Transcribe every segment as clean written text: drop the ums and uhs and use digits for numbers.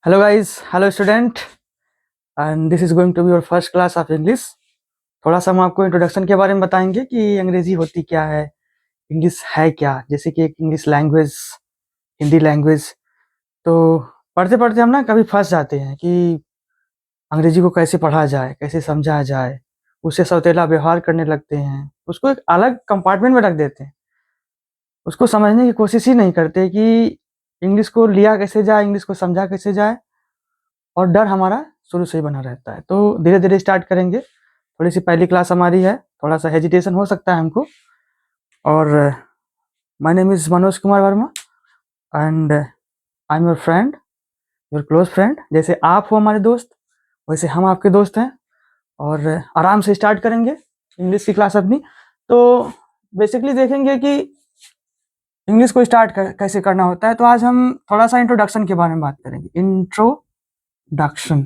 Hello guys, hello student, and this is going to be your first class of English. थोड़ा सा हम आपको introduction के बारे में बताएंगे कि अंग्रेजी होती क्या है, इंग्लिश है क्या, जैसे कि एक इंग्लिश लैंग्वेज, हिंदी लैंग्वेज। तो पढ़ते पढ़ते हम ना कभी फंस जाते हैं कि अंग्रेजी को कैसे पढ़ा जाए, कैसे समझा जाए, उससे सौतेला व्यवहार करने लगते हैं, उसको एक अलग कंपार्टमेंट में रख देते हैं, उसको समझने की कोशिश ही नहीं करते कि इंग्लिश को लिया कैसे जाए, इंग्लिश को समझा कैसे जाए, और डर हमारा शुरू से ही बना रहता है। तो धीरे धीरे स्टार्ट करेंगे। थोड़ी सी पहली क्लास हमारी है, थोड़ा सा हेजिटेशन हो सकता है हमको। और my name is Manoj Kumar Verma and I am your friend, your close friend. जैसे आप हो हमारे दोस्त, वैसे हम आपके दोस्त हैं। और आराम से स्टार्ट करेंगे इंग्लिश की क्लास अपनी। तो बेसिकली देखेंगे कि इंग्लिश को स्टार्ट कैसे करना होता है। तो आज हम थोड़ा सा इंट्रोडक्शन के बारे में बात करेंगे। इंट्रोडक्शन।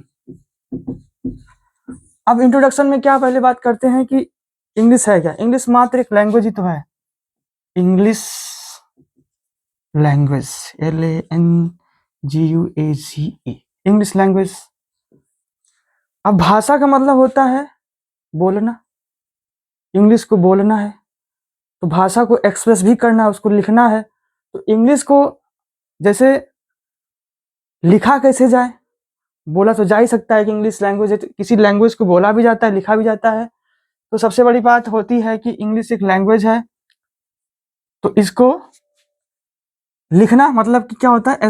अब इंट्रोडक्शन में क्या पहले बात करते हैं कि इंग्लिश है क्या। इंग्लिश मात्र एक लैंग्वेज ही तो है। English language, LANGUAGE, English language. अब भाषा का मतलब होता है बोलना। इंग्लिश को बोलना है तो भाषा को एक्सप्रेस भी करना है, उसको लिखना है। तो इंग्लिश को जैसे लिखा कैसे जाए, बोला तो जा ही सकता है कि इंग्लिश लैंग्वेज है। तो किसी लैंग्वेज को बोला भी जाता है, लिखा भी जाता है। तो सबसे बड़ी बात होती है कि इंग्लिश एक लैंग्वेज है। तो इसको लिखना मतलब कि क्या होता है,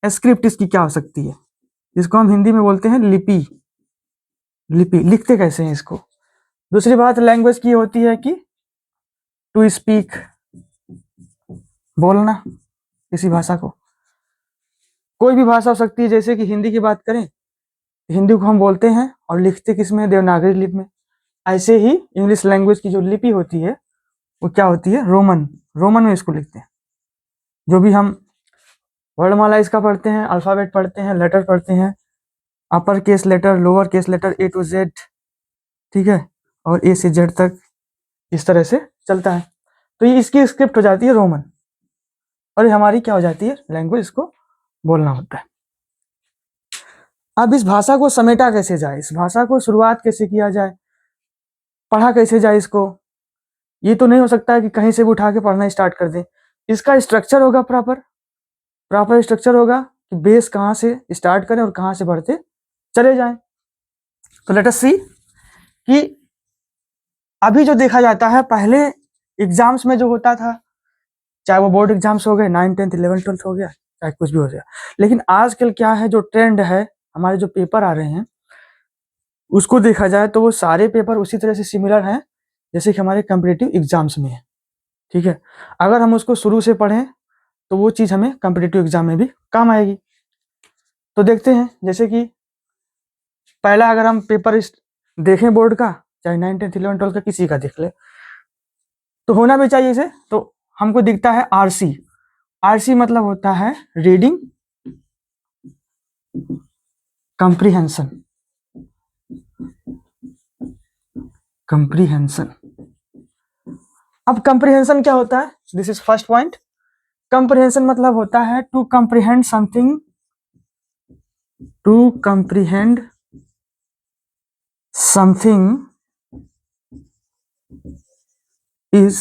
स्क्रिप्ट इसकी क्या हो सकती है, जिसको हम हिंदी में बोलते हैं लिपि। लिपि लिखते कैसे हैं इसको। दूसरी बात लैंग्वेज की होती है कि टू स्पीक, बोलना किसी भाषा को। कोई भी भाषा हो सकती है, जैसे कि हिंदी की बात करें, हिंदी को हम बोलते हैं और लिखते किसमें, देवनागरी लिपि में। ऐसे ही इंग्लिश लैंग्वेज की जो लिपि होती है वो क्या होती है, रोमन। रोमन में इसको लिखते हैं। जो भी हम वर्णमाला इसका पढ़ते हैं, अल्फाबेट पढ़ते हैं, लेटर पढ़ते हैं, upper case letter, lower case letter, A to Z, ठीक है, और A से Z तक इस तरह से चलता है। तो ये इसकी स्क्रिप्ट हो जाती है रोमन, और ये हमारी क्या हो जाती है, लैंग्वेज। इसको बोलना होता है। अब इस भाषा को समेटा कैसे जाए, इस भाषा को शुरुआत कैसे किया जाए, पढ़ा कैसे जाए इसको। ये तो नहीं हो सकता है कि कहीं से भी उठा के पढ़ना स्टार्ट कर दें। इसका स्ट्रक्चर होगा, प्रॉपर स्ट्रक्चर होगा कि बेस कहाँ से स्टार्ट करें और कहाँ से बढ़ते चले जाएं। तो लेट अस सी कि अभी जो देखा जाता है, पहले एग्जाम्स में जो होता था, चाहे वो बोर्ड एग्जाम्स हो गए, 9th 10th 11th 12th हो गया, चाहे कुछ भी हो गया, लेकिन आजकल क्या है, जो ट्रेंड है, हमारे जो पेपर आ रहे हैं उसको देखा जाए तो वो सारे पेपर उसी तरह से सिमिलर हैं जैसे कि हमारे कॉम्पिटिटिव एग्जाम्स में है। ठीक है, अगर हम उसको शुरू से पढ़ें तो वो चीज़ हमें कॉम्पिटिटिव एग्जाम में भी काम आएगी। तो देखते हैं, जैसे कि पहला अगर हम पेपर देखें बोर्ड का, चाहे 9th 10th 11th 12th का किसी का देख ले, तो होना भी चाहिए इसे। तो हमको दिखता है RC। RC मतलब होता है रीडिंग कंप्रीहेंशन। कंप्रीहेंशन। अब कंप्रीहेंशन क्या होता है, this is first point. Comprehension मतलब होता है to comprehend something, to comprehend something is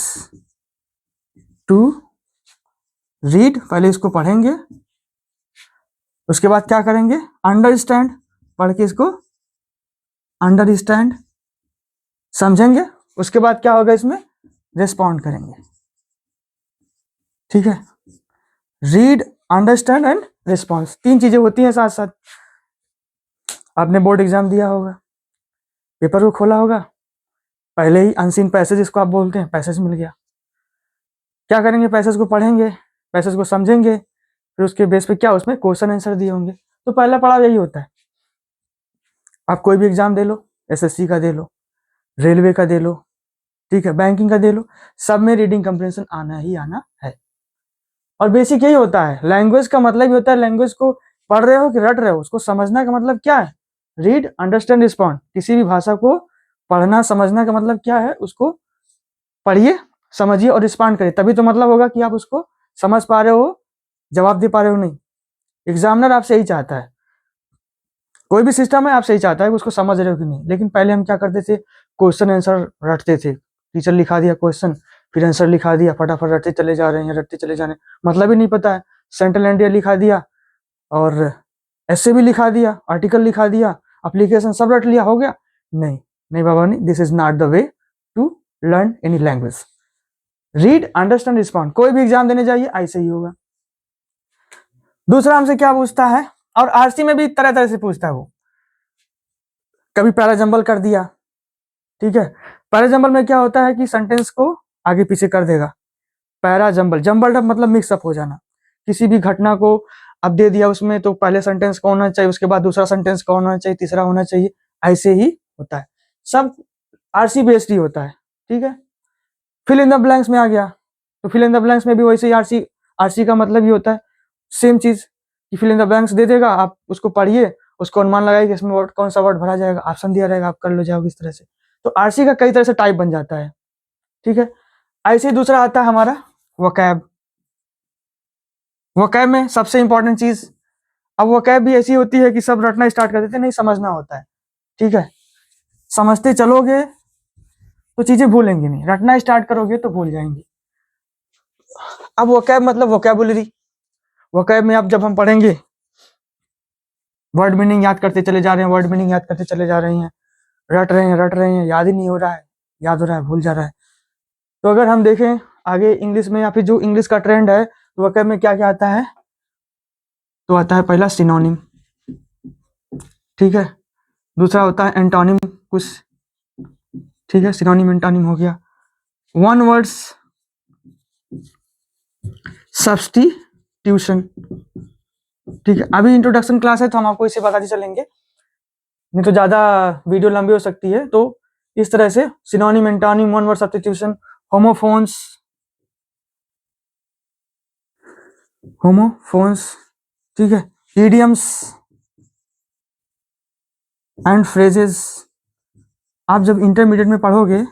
to read. पहले इसको पढ़ेंगे, उसके बाद क्या करेंगे, अंडरस्टैंड, पढ़ के इसको अंडरस्टैंड समझेंगे, उसके बाद क्या होगा, इसमें रिस्पॉन्ड करेंगे। ठीक है, रीड, अंडरस्टैंड एंड रिस्पॉन्स, तीन चीजें होती हैं साथ साथ। आपने बोर्ड एग्जाम दिया होगा, पेपर को खोला होगा, पहले ही अनसीन पैसेज, इसको आप बोलते हैं, पैसेज मिल गया, क्या करेंगे, पैसेज को पढ़ेंगे, पैसेज को समझेंगे, फिर उसके बेस पे क्या उसमें क्वेश्चन आंसर दिए होंगे। तो पहला पड़ाव यही होता है। आप कोई भी एग्जाम दे लो, SSC का दे लो, रेलवे का दे लो, ठीक है, बैंकिंग का दे लो, सब में रीडिंग कंप्रीहेंशन आना ही आना है। और बेसिक यही होता है, लैंग्वेज का मतलब ही होता है, लैंग्वेज को पढ़ रहे हो कि रट रहे हो, उसको समझना का मतलब क्या है, रीड अंडरस्टैंड रिस्पॉन्ड। किसी भी भाषा को पढ़ना समझना का मतलब क्या है, उसको पढ़िए, समझिए और रिस्पॉन्ड करिए, तभी तो मतलब होगा कि आप उसको समझ पा रहे हो, जवाब दे पा रहे हो। नहीं, एग्जामिनर आपसे यही चाहता है, कोई भी सिस्टम है, आप सही चाहता है कि उसको समझ रहे हो कि नहीं। लेकिन पहले हम क्या करते थे, क्वेश्चन आंसर रटते थे, टीचर लिखा दिया क्वेश्चन, फिर आंसर लिखा दिया, फटाफट रटते चले जा रहे हैं, रटते चले जा रहे हैं, मतलब ही नहीं पता है। सेंट्रल इंडिया लिखा दिया और ऐसे भी लिखा दिया, आर्टिकल लिखा दिया, एप्लीकेशन सब रट लिया, हो गया। नहीं नहीं बाबा, नहीं, this is not the way to learn any language. Read, understand, respond. कोई भी एग्जाम देने जाइए ऐसे ही होगा। दूसरा हमसे क्या पूछता है, और आरसी में भी तरह तरह से पूछता है वो। कभी पैराजंबल कर दिया, ठीक है। पैराजंबल में क्या होता है कि सेंटेंस को आगे पीछे कर देगा। पैराजंबल, जंबल मतलब मिक्सअप हो जाना। किसी भी घटना को अब दे दिया उसमें, तो पहले सेंटेंस कौन होना चाहिए, उसके बाद दूसरा सेंटेंस कौन होना चाहिए, तीसरा होना चाहिए, ऐसे ही होता है। सब आरसी बेस्ड ही होता है, ठीक है। फिल इन द ब्लैंक्स में आ गया, तो फिल इन द ब्लैंक्स में भी वैसे ही आरसी, आरसी का मतलब ही होता है सेम चीज कि फिल इन द ब्लैंक्स दे देगा, आप उसको पढ़िए, उसको अनुमान लगाइए कि इसमें वर्ड कौन सा वर्ड भरा जाएगा, ऑप्शन दिया रहेगा, आप कर लो जाओगे इस तरह से। तो आरसी का कई तरह से टाइप बन जाता है, ठीक है। ऐसे ही दूसरा आता है हमारा वोकैब। वोकैब में सबसे इंपॉर्टेंट चीज, अब वोकैब भी ऐसी होती है कि सब रटना स्टार्ट कर देते हैं, नहीं समझना होता है, ठीक है। समझते चलोगे तो चीजें भूलेंगे नहीं, रटना स्टार्ट करोगे तो भूल जाएंगे। अब वोकैब मतलब वोकैबुलरी। वोकैब में अब जब हम पढ़ेंगे, वर्ड मीनिंग याद करते चले जा रहे हैं, वर्ड मीनिंग याद करते चले जा रहे हैं, रट रहे हैं, याद ही नहीं हो रहा है, याद हो रहा है, भूल जा रहा है। तो अगर हम देखें आगे इंग्लिश में, या फिर जो इंग्लिश का ट्रेंड है, तो वोकैब में क्या क्या आता है, तो आता है पहला सिनोनिम, ठीक है। दूसरा होता है एंटोनिम कुछ, ठीक है, सिनोनिम एंटोनिम हो गया। वन वर्ड्स सब्स्टिट्यूशन, ठीक है। अभी इंट्रोडक्शन क्लास है तो हम आपको इसे बताते चलेंगे, नहीं तो ज्यादा वीडियो लंबी हो सकती है। तो इस तरह से synonym, antonym, one word substitution, homophones, ठीक है, इडियम्स एंड फ्रेजेस। आप जब इंटरमीडिएट में पढ़ोगे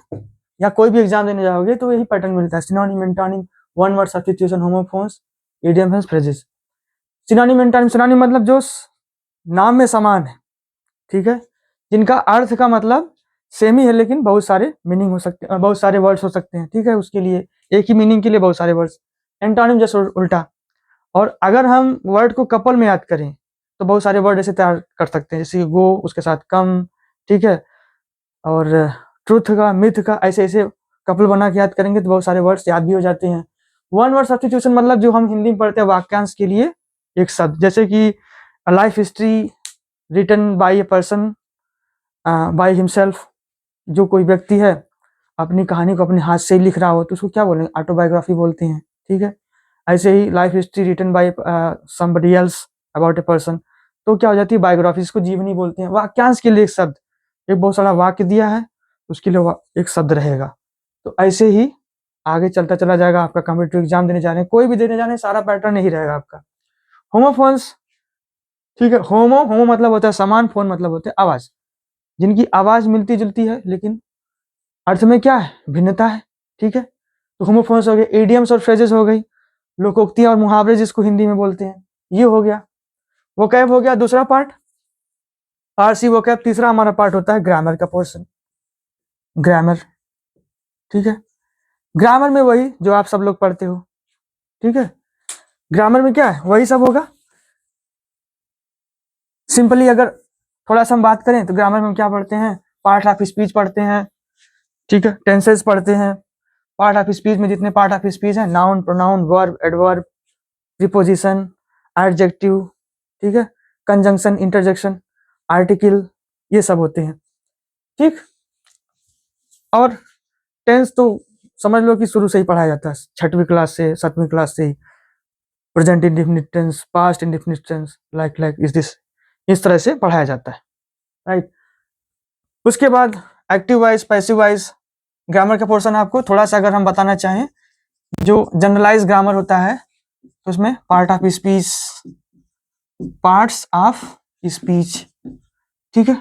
या कोई भी एग्जाम देने जाओगे तो यही पैटर्न मिलता है, synonym, antonym, one word substitution, homophones, idioms and phrases. Synonym antonym, synonym मतलब जो नाम में समान है, ठीक है, जिनका अर्थ का मतलब सेम ही है लेकिन बहुत सारे मीनिंग हो सकते हैं, बहुत सारे वर्ड्स हो सकते हैं, ठीक है। उसके लिए एक ही मीनिंग के लिए बहुत सारे वर्ड्स। एंटोनिम जैसे उल्टा। और अगर हम वर्ड को कपल में याद करें तो बहुत सारे वर्ड ऐसे तैयार कर सकते हैं, जैसे गो, उसके साथ कम, ठीक है, और ट्रुथ का, मिथ का, ऐसे ऐसे कपल बना के याद करेंगे तो बहुत सारे वर्ड्स याद भी हो जाते हैं। वन वर्ड सब्स्टिट्यूशन मतलब जो हम हिंदी में पढ़ते हैं वाक्यांश के लिए एक शब्द, जैसे कि life history written by a person by himself. जो कोई व्यक्ति है अपनी कहानी को अपने हाथ से लिख रहा हो तो उसको क्या बोलेंगे, ऑटोबायोग्राफी बोलते हैं, ठीक है। ऐसे ही life history written by somebody else about a person, तो क्या हो जाती है, बायोग्राफी, इसको जीवनी बोलते हैं। वाक्यांश के लिए एक शब्द, एक बहुत सारा वाक्य दिया है उसके लिए एक शब्द रहेगा। तो ऐसे ही आगे चलता चला जाएगा। आपका कॉम्पिटिटिव एग्जाम देने जा रहे हैं, कोई भी देने जा रहे हैं, सारा पैटर्न यही रहेगा आपका। होमोफोन्स, ठीक है, होमो मतलब होता है समान, फोन मतलब होता है आवाज, जिनकी आवाज मिलती जुलती है लेकिन अर्थ में क्या है, भिन्नता है, ठीक है। तो होमोफोन्स हो गए। इडियम्स और फ्रेजेस हो गई, लोकोक्तियां और मुहावरे जिसको हिंदी में बोलते हैं, ये हो गया। वोकैब हो गया दूसरा पार्ट, आरसी वोकैब। तीसरा हमारा पार्ट होता है ग्रामर का पोर्शन, ग्रामर, ठीक है। ग्रामर में वही जो आप सब लोग पढ़ते हो, ठीक है। ग्रामर में क्या है, वही सब होगा। सिंपली अगर थोड़ा सा हम बात करें तो ग्रामर में हम क्या पढ़ते हैं, पार्ट ऑफ स्पीच पढ़ते हैं, ठीक है, टेंसेस पढ़ते हैं। पार्ट ऑफ स्पीच में जितने पार्ट ऑफ स्पीच है, noun, pronoun, verb, adverb, preposition, adjective, ठीक है, कंजंक्शन, इंटरजेक्शन, आर्टिकल, ये सब होते हैं, ठीक। और टेंस तो समझ लो कि शुरू से ही पढ़ाया जाता है, 6वीं क्लास से 7वीं क्लास से ही। Present indefinite tense, past indefinite tense, like is this, इस तरह से पढ़ाया जाता है, राइट। उसके बाद active wise, passive wise grammar का पोर्शन आपको थोड़ा सा अगर हम बताना चाहें, जो जनरलाइज ग्रामर होता है तो उसमें part of speech, parts of speech, ठीक है।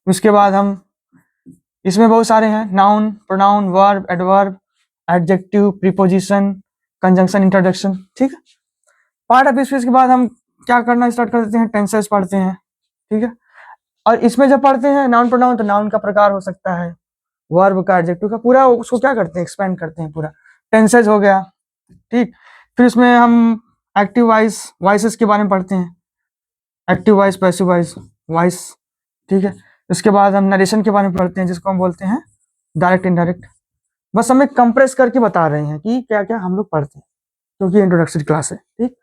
उसके बाद हम इसमें बहुत सारे हैं, noun, pronoun, verb, adverb, adjective, preposition, conjunction, introduction, ठीक है। पार्ट ऑफ स्पीच के बाद हम क्या करना स्टार्ट कर देते हैं, टेंसेस पढ़ते हैं, ठीक है। और इसमें जब पढ़ते हैं नाउन प्रोनाउन, तो नाउन का प्रकार हो सकता है, वर्ब का, एडजेक्टिव का, पूरा उसको क्या करते हैं, एक्सपेंड करते हैं पूरा। टेंसेज हो गया, ठीक। फिर इसमें हम एक्टिव वॉइस, वॉइसेस के बारे में पढ़ते हैं, active voice, passive voice, voice, ठीक है। उसके बाद हम नरेशन के बारे में पढ़ते हैं, जिसको हम बोलते हैं डायरेक्ट इनडायरेक्ट। बस हमें कंप्रेस करके बता रहे हैं कि क्या क्या हम लोग पढ़ते हैं, क्योंकि इंट्रोडक्टरी क्लास है, ठीक।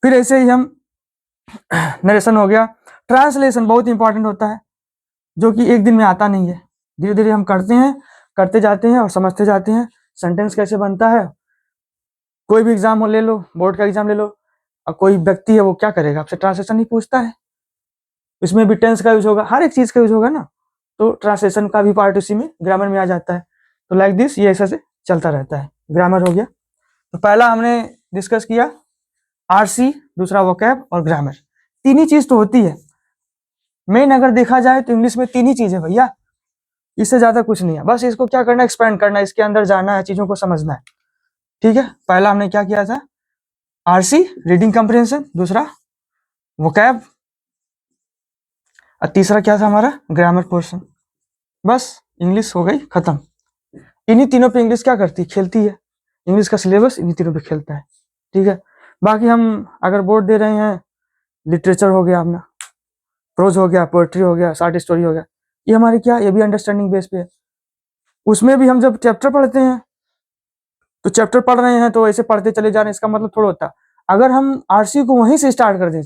फिर ऐसे ही हम नरेशन हो गया। ट्रांसलेशन बहुत इंपॉर्टेंट होता है, जो कि एक दिन में आता नहीं है, धीरे धीरे हम करते हैं, करते जाते हैं और समझते जाते हैं सेंटेंस कैसे बनता है। कोई भी एग्जाम हो, ले लो, बोर्ड का एग्जाम ले लो, और कोई व्यक्ति है वो क्या करेगा, आपसे ट्रांसलेशन ही पूछता है। इसमें भी टेंस का यूज होगा, हर एक चीज का यूज होगा ना, तो ट्रांसलेशन का भी पार्ट उसी में ग्रामर में आ जाता है। तो लाइक दिस, ये ऐसा से चलता रहता है। ग्रामर हो गया, तो पहला हमने डिस्कस किया आरसी, दूसरा वोकैब और ग्रामर। तीन ही चीज तो होती है मेन, अगर देखा जाए तो इंग्लिश में तीन ही चीज है भैया, इससे ज्यादा कुछ नहीं है। बस इसको क्या करना है, एक्सपेंड करना है, इसके अंदर जाना है, चीजों को समझना है, ठीक है। पहला हमने क्या किया था, आरसी, रीडिंग कम्प्रिहेंशन, दूसरा वोकैब, और तीसरा क्या था हमारा, ग्रामर पोर्शन। बस इंग्लिश हो गई खत्म। इन्हीं तीनों पे इंग्लिश क्या करती है, खेलती है। इंग्लिश का सिलेबस इन्हीं तीनों पे खेलता है, ठीक है। बाकी हम अगर बोर्ड दे रहे हैं, लिटरेचर हो गया अपना, प्रोज हो गया, पोएट्री हो गया, शॉर्ट स्टोरी हो गया, ये हमारी क्या, ये भी अंडरस्टैंडिंग बेस पे है। उसमें भी हम जब चैप्टर पढ़ते हैं, तो चैप्टर पढ़ रहे हैं तो ऐसे पढ़ते चले जा रहे हैं, इसका मतलब थोड़ा होता। अगर हम आरसी को वहीं से स्टार्ट कर दें,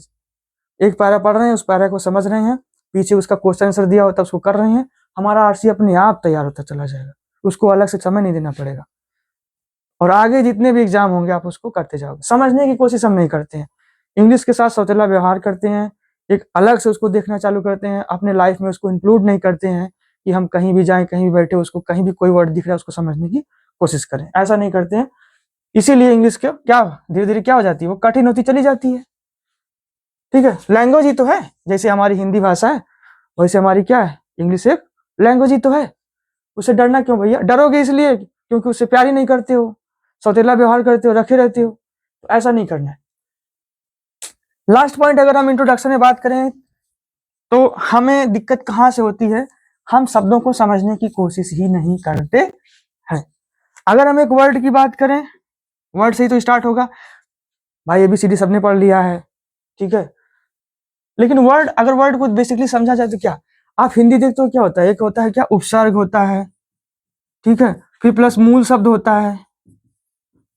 एक पैरा पढ़ रहे हैं, उस पैरा को समझ रहे हैं, पीछे उसका क्वेश्चन आंसर दिया होता है उसको कर रहे हैं, हमारा आरसी अपने आप तैयार होता चला जाएगा, उसको अलग से समय नहीं देना पड़ेगा। और आगे जितने भी एग्जाम होंगे आप उसको करते जाओगे। समझने की कोशिश हम नहीं करते हैं, इंग्लिश के साथ सौतेला व्यवहार करते हैं, एक अलग से उसको देखना चालू करते हैं, अपने लाइफ में उसको इंक्लूड नहीं करते हैं कि हम कहीं भी जाएं, कहीं भी बैठे, उसको कहीं भी कोई वर्ड दिख रहा है उसको समझने की कोशिश करें, ऐसा नहीं करते हैं। इसीलिए इंग्लिश क्या धीरे धीरे क्या हो जाती है, वो कठिन होती चली जाती है, ठीक है। लैंग्वेज ही तो है, जैसे हमारी हिंदी भाषा है वैसे हमारी क्या है, इंग्लिश एक लैंग्वेज ही तो है। उससे डरना क्यों भैया, डरोगे इसलिए क्योंकि उससे प्यार ही नहीं करते हो, सौतेला व्यवहार करते हो, रखे रहते हो, तो ऐसा नहीं करना है। लास्ट पॉइंट, अगर हम इंट्रोडक्शन में बात करें तो हमें दिक्कत कहां से होती है, हम शब्दों को समझने की कोशिश ही नहीं करते हैं। अगर हम एक वर्ड की बात करें, वर्ड से ही तो स्टार्ट होगा भाई, एबीसीडी सबने पढ़ लिया है, ठीक है। लेकिन वर्ड, अगर वर्ड को बेसिकली समझा जाए तो क्या, आप हिंदी देखते हो क्या होता है, एक होता है क्या, उपसर्ग होता है, ठीक है, फिर प्लस मूल शब्द होता है,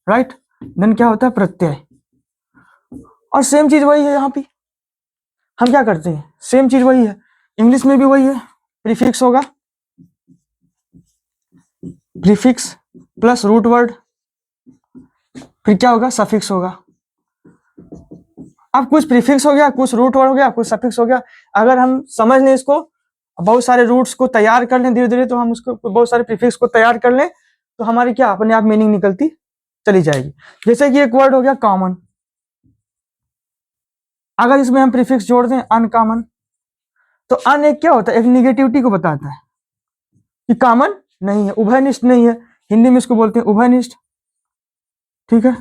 राइट, देन क्या होता है, प्रत्यय। और सेम चीज वही है यहाँ पे, हम क्या करते हैं, सेम चीज वही है, इंग्लिश में भी वही है, प्रीफिक्स होगा, प्रीफिक्स प्लस रूट वर्ड, फिर क्या होगा, सफिक्स होगा। अब कुछ प्रीफिक्स हो गया, कुछ रूट वर्ड हो गया, कुछ सफिक्स हो गया। अगर हम समझ लें इसको, बहुत सारे रूट्स को तैयार कर लें धीरे धीरे, तो हम उसको बहुत सारे प्रीफिक्स को तैयार कर लें, तो हमारी क्या अपने आप मीनिंग निकलती चली जाएगी। जैसे कि एक वर्ड हो गया कॉमन, अगर इसमें हम प्रीफिक्स जोड़ दें अनकॉमन, तो अन एक क्या होता है, एक निगेटिविटी को बताता है कि कॉमन नहीं है, उभयनिष्ठ नहीं है, हिंदी में इसको बोलते हैं उभयनिष्ठ, ठीक है।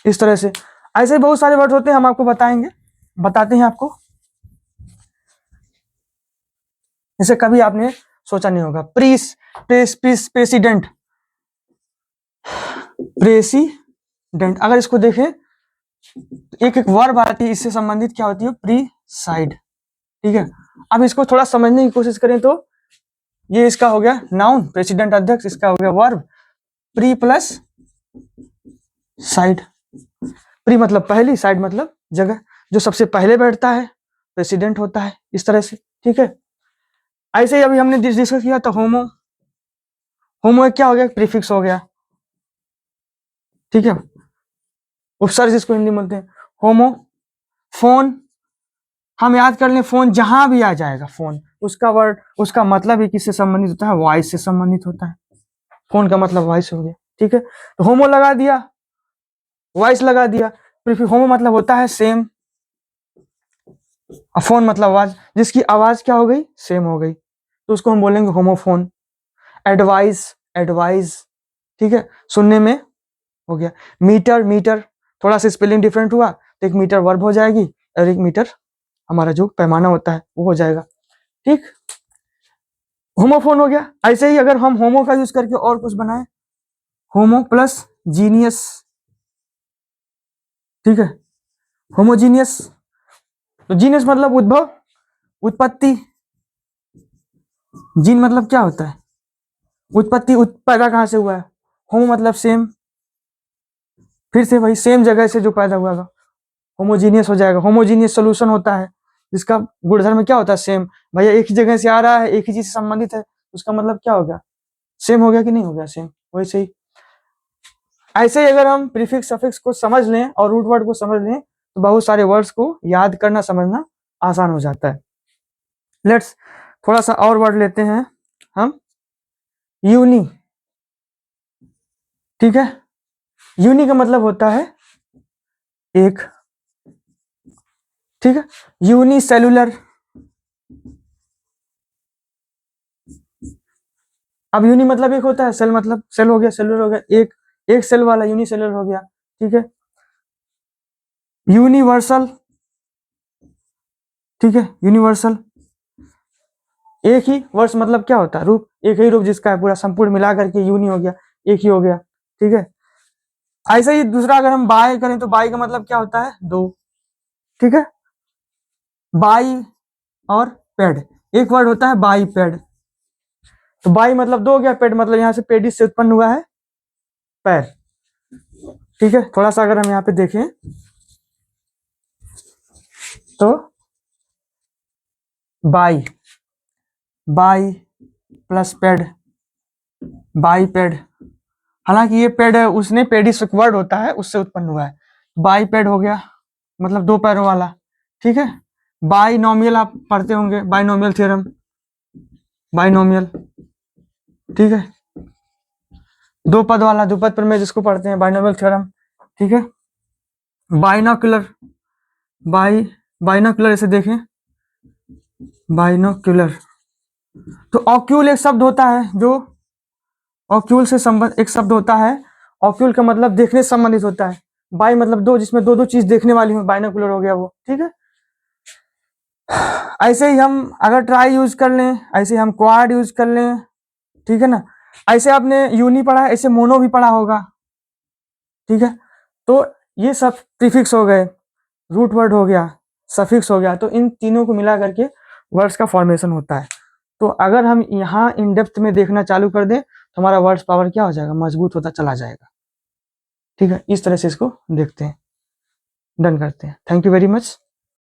इस तरह से ऐसे बहुत सारे वर्ड होते हैं, हम आपको बताते हैं आपको। जैसे कभी आपने सोचा नहीं होगा, प्रेसिडेंट, प्रेसिडेंट, अगर इसको देखें एक एक वर्ब आती है, इससे संबंधित क्या होती है, प्री साइड, ठीक है। अब इसको थोड़ा समझने की कोशिश करें तो ये इसका हो गया नाउन, प्रेसिडेंट अध्यक्ष, इसका हो गया verb, pre plus side, pre मतलब पहली, साइड मतलब जगह, जो सबसे पहले बैठता है प्रेसिडेंट होता है, इस तरह से, ठीक है। ऐसे ही अभी हमने डिस्कस किया तो होमो, होमो क्या हो गया, प्रीफिक्स हो गया, ठीक है, उपसर्ग जिसको हिंदी में बोलते हैं होमो। फोन, हम याद कर लें, फोन जहां भी आ जाएगा फोन, उसका वर्ड, उसका मतलब ही किससे संबंधित होता है, वॉइस से संबंधित होता है, फोन का मतलब वॉइस हो गया, ठीक है। तो होमो लगा दिया, वॉइस लगा दिया, होमो मतलब होता है सेम, फोन मतलब आवाज, जिसकी आवाज क्या हो गई, सेम हो गई, तो उसको हम बोलेंगे होमोफोन। एडवाइस, एडवाइज, ठीक है, सुनने में हो गया। मीटर, मीटर थोड़ा सा स्पेलिंग डिफरेंट हुआ तो एक मीटर वर्ब हो जाएगी, एरिक मीटर हमारा जो पैमाना होता है वो हो जाएगा। ठीक, होमोफोन हो गया। ऐसे ही अगर हम होमो का यूज करके और कुछ बनाए, होमो प्लस जीनियस, ठीक है, होमोजीनियस। तो जीनियस मतलब उद्भव, उत्पत्ति, जीन मतलब क्या होता है, उत्पत्ति, पैदा कहां से हुआ है, होमो मतलब सेम, फिर से वही सेम जगह से जो पैदा हुआ है, होमोजीनियस हो जाएगा। होमोजीनियस सोल्यूशन होता है जिसका गुणधर्म क्या होता है, सेम। भैया एक ही जगह से आ रहा है, एक ही चीज से संबंधित है, उसका मतलब क्या हो गया, सेम हो गया कि नहीं हो गया, सेम। वैसे ही ऐसे ही अगर हम प्रीफिक्स सफिक्स को समझ लें और रूट वर्ड को समझ लें तो बहुत सारे वर्ड्स को याद करना समझना आसान हो जाता है। लेट्स थोड़ा सा और वर्ड लेते हैं हम, यूनि, ठीक है। यूनि का मतलब होता है एक, ठीक है, यूनिसेलुलर। अब यूनि मतलब एक होता है, सेल मतलब सेल हो गया, सेलुलर हो गया, एक एक सेल वाला यूनिसेलुलर हो गया, ठीक है। यूनिवर्सल, ठीक है, यूनिवर्सल, एक ही वर्ष मतलब क्या होता है, रूप, एक ही रूप जिसका है पूरा संपूर्ण मिला करके यूनि हो गया, एक ही हो गया, ठीक है। ऐसे ही दूसरा अगर हम बाय करें तो बाई का मतलब क्या होता है, दो, ठीक है। बाई और पेड, एक वर्ड होता है बाई पेड। तो बाई मतलब दो हो गया, पेड मतलब यहाँ से पेडिस से उत्पन्न हुआ है पैर, ठीक है। थोड़ा सा अगर हम यहाँ पे देखें तो by, by plus paid, by paid, हालांकि ये पेड है, उसने पेडिस वर्ड होता है उससे उत्पन्न हुआ है। बाई पेड हो गया मतलब दो पैरों वाला, ठीक है। बाइनोमियल आप पढ़ते होंगे, बाइनोमियल थ्योरम, बाइनोमियल, ठीक है, दो पद वाला, दो पद प्रमेय जिसको पढ़ते हैं, बाइनोमियल थ्योरम, ठीक है। बाइनोकुलर, बाइनोकुलर ऐसे देखें, बाइनोकुलर। तो ऑक्यूल एक शब्द होता है जो ऑक्यूल से संबंध, एक शब्द होता है ऑक्यूल का मतलब देखने से संबंधित होता है, बाई मतलब दो, जिसमें दो दो चीज देखने वाली हो, बाइनोकुलर हो गया वो, ठीक है। ऐसे ही हम अगर ट्राई यूज कर लें, ऐसे हम क्वाड यूज कर लें, ठीक है ना। ऐसे आपने यूनी पढ़ा है, ऐसे मोनो भी पढ़ा होगा, ठीक है। तो ये सब प्रीफिक्स हो गए, रूट वर्ड हो गया, सफिक्स हो गया, तो इन तीनों को मिला करके वर्ड्स का फॉर्मेशन होता है। तो अगर हम यहाँ इन डेप्थ में देखना चालू कर दें तो हमारा वर्ड्स पावर क्या हो जाएगा, मजबूत होता चला जाएगा, ठीक है। इस तरह से इसको देखते हैं, डन करते हैं। Thank you very much.